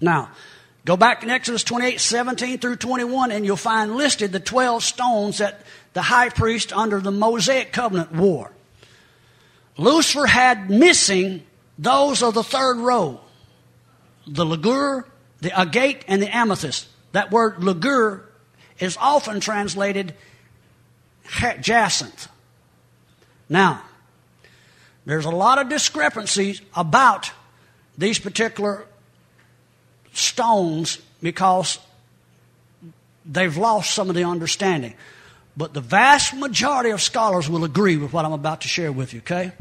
Now, go back in Exodus 28, 17 through 21, and you'll find listed the 12 stones that the high priest under the Mosaic covenant wore. Lucifer had missing those of the third row, the ligure, the agate, and the amethyst. That word ligure is often translated jacinth. Now, there's a lot of discrepancies about these particular stones because they've lost some of the understanding. But the vast majority of scholars will agree with what I'm about to share with you, okay?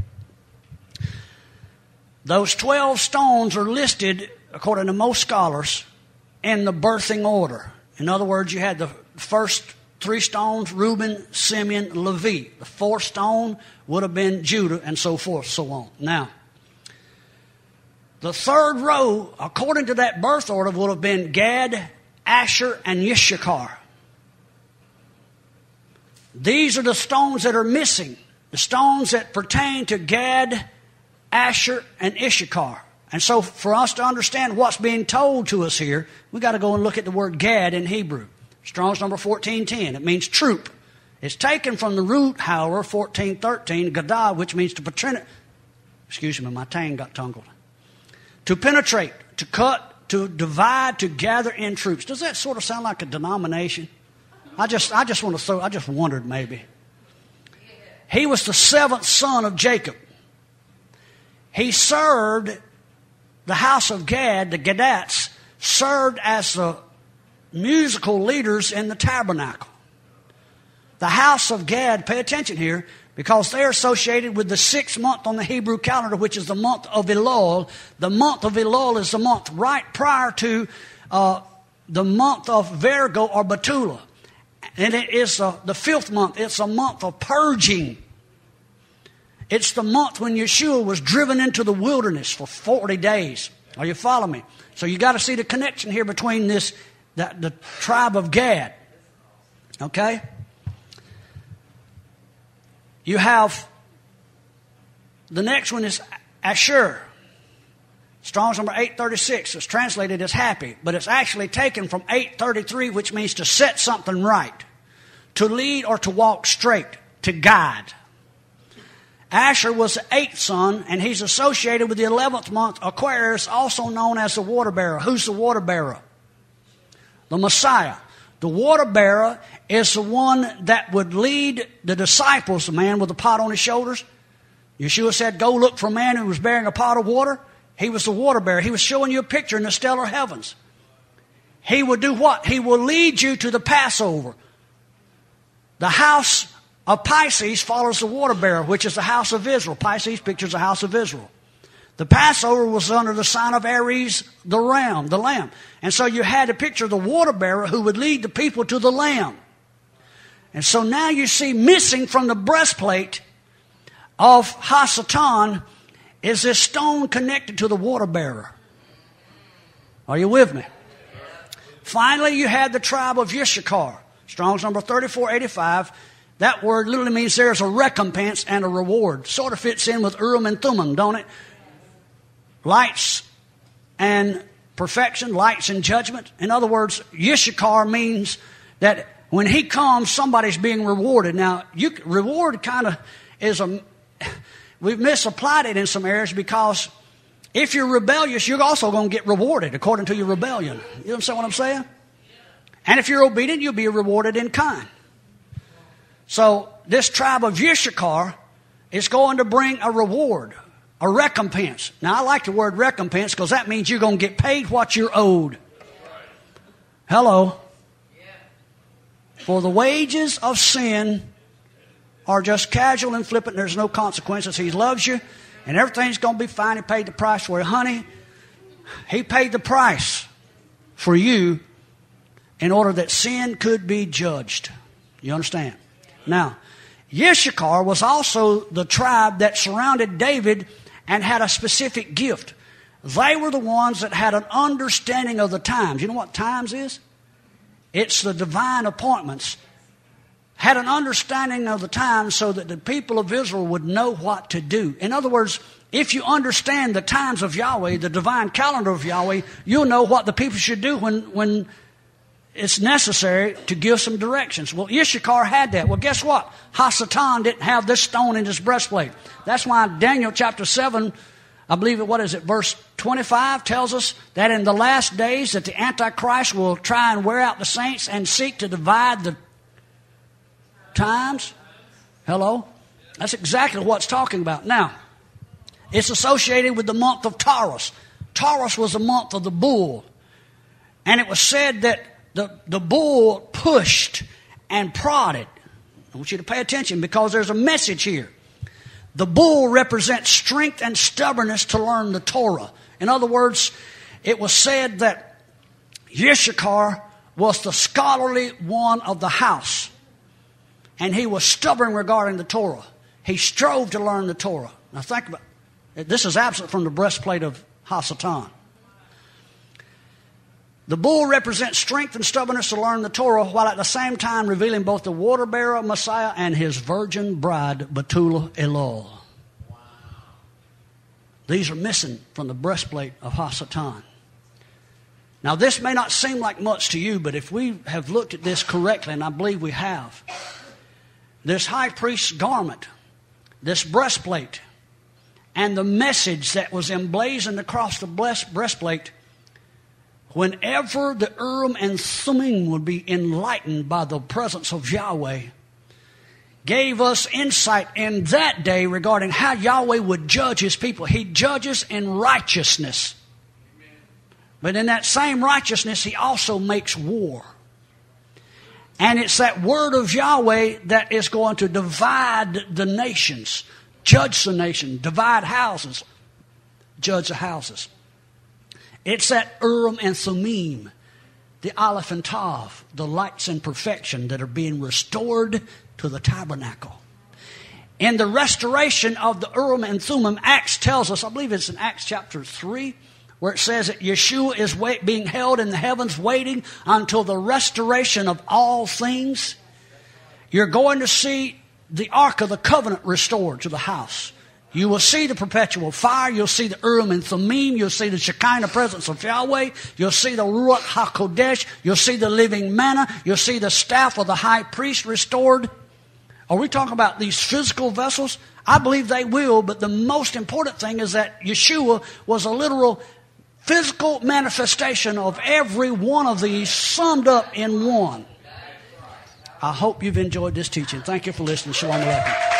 Those 12 stones are listed, according to most scholars, in the birthing order. In other words, you had the first 3 stones, Reuben, Simeon, Levi. The 4th stone would have been Judah, and so forth, so on. Now, the 3rd row, according to that birth order, would have been Gad, Asher, and Issachar. These are the stones that are missing, the stones that pertain to Gad, Asher, and Issachar. And so for us to understand what's being told to us here, we've got to go and look at the word Gad in Hebrew. Strong's number 1410. It means troop. It's taken from the root, however, 1413, Gadah, which means to penetrate. Excuse me, my tongue got tangled. To penetrate, to cut, to divide, to gather in troops. Does that sort of sound like a denomination? I just wondered maybe. He was the 7th son of Jacob. He served the house of Gad, the Gadats, served as the musical leaders in the tabernacle. The house of Gad, pay attention here, because they're associated with the 6th month on the Hebrew calendar, which is the month of Elul. The month of Elul is the month right prior to the month of Virgo or Betula. And it is the 5th month. It's a month of purging. It's the month when Yeshua was driven into the wilderness for 40 days. Are you following me? So you got to see the connection here between the tribe of Gad. Okay? You have, the next one is Asher. Strong's number 836. It's translated as happy, but it's actually taken from 833, which means to set something right, to lead or to walk straight, to guide. Asher was the 8th son, and he's associated with the 11th month, Aquarius, also known as the water bearer. Who's the water bearer? The Messiah. The water bearer is the one that would lead the disciples, the man with the pot on his shoulders. Yeshua said, go look for a man who was bearing a pot of water. He was the water bearer. He was showing you a picture in the stellar heavens. He would do what? He will lead you to the Passover. The house of Pisces follows the water bearer, which is the house of Israel. Pisces pictures the house of Israel. The Passover was under the sign of Aries, the lamb. And so you had a picture of the water bearer who would lead the people to the lamb. And so now you see missing from the breastplate of Hasatan is this stone connected to the water bearer. Are you with me? Finally, you had the tribe of Issachar. Strong's number 3485. That word literally means there's a recompense and a reward. Sort of fits in with Urim and Thummim, don't it? Lights and perfection, lights and judgment. In other words, Issachar means that when he comes, somebody's being rewarded. Now, reward kind of is we've misapplied it in some areas because if you're rebellious, you're also going to get rewarded according to your rebellion. You understand what I'm saying? And if you're obedient, you'll be rewarded in kind. So this tribe of Issachar is going to bring a reward, a recompense. Now, I like the word recompense because that means you're going to get paid what you're owed. Hello. For the wages of sin are just casual and flippant. There's no consequences. He loves you, and everything's going to be fine. He paid the price for you. Honey, he paid the price for you in order that sin could be judged. You understand? Now, Issachar was also the tribe that surrounded David and had a specific gift. They were the ones that had an understanding of the times. You know what times is? It's the divine appointments. Had an understanding of the times so that the people of Israel would know what to do. In other words, if you understand the times of Yahweh, the divine calendar of Yahweh, you'll know what the people should do when it's necessary to give some directions. Well, Issachar had that. Well, guess what? Hasatan didn't have this stone in his breastplate. That's why Daniel chapter 7, I believe verse 25 tells us that in the last days that the Antichrist will try and wear out the saints and seek to divide the times. Hello? That's exactly what it's talking about. Now, it's associated with the month of Taurus. Taurus was the month of the bull. And it was said that the bull pushed and prodded. I want you to pay attention because there's a message here. The bull represents strength and stubbornness to learn the Torah. In other words, it was said that Issachar was the scholarly one of the house. And he was stubborn regarding the Torah. He strove to learn the Torah. Now think about it. This is absent from the breastplate of Hasatan. The bull represents strength and stubbornness to learn the Torah, while at the same time revealing both the water-bearer Messiah and his virgin bride, Betula Elul. Wow. These are missing from the breastplate of Hasatan. Now, this may not seem like much to you, but if we have looked at this correctly, and I believe we have, this high priest's garment, this breastplate, and the message that was emblazoned across the breastplate, whenever the Urim and Thummim would be enlightened by the presence of Yahweh, gave us insight in that day regarding how Yahweh would judge his people. He judges in righteousness. But in that same righteousness, he also makes war. And it's that word of Yahweh that is going to divide the nations, judge the nation, divide houses, judge the houses. It's that Urim and Thummim, the Aleph and Tav, the lights in perfection that are being restored to the tabernacle. In the restoration of the Urim and Thummim, Acts tells us, I believe it's in Acts chapter 3, where it says that Yeshua is being held in the heavens, waiting until the restoration of all things. You're going to see the Ark of the Covenant restored to the house. You will see the perpetual fire. You'll see the Urim and Thummim. You'll see the Shekinah presence of Yahweh. You'll see the Ruach HaKodesh. You'll see the living manna. You'll see the staff of the high priest restored. Are we talking about these physical vessels? I believe they will, but the most important thing is that Yeshua was a literal physical manifestation of every one of these summed up in one. I hope you've enjoyed this teaching. Thank you for listening. Shalom Aleichem.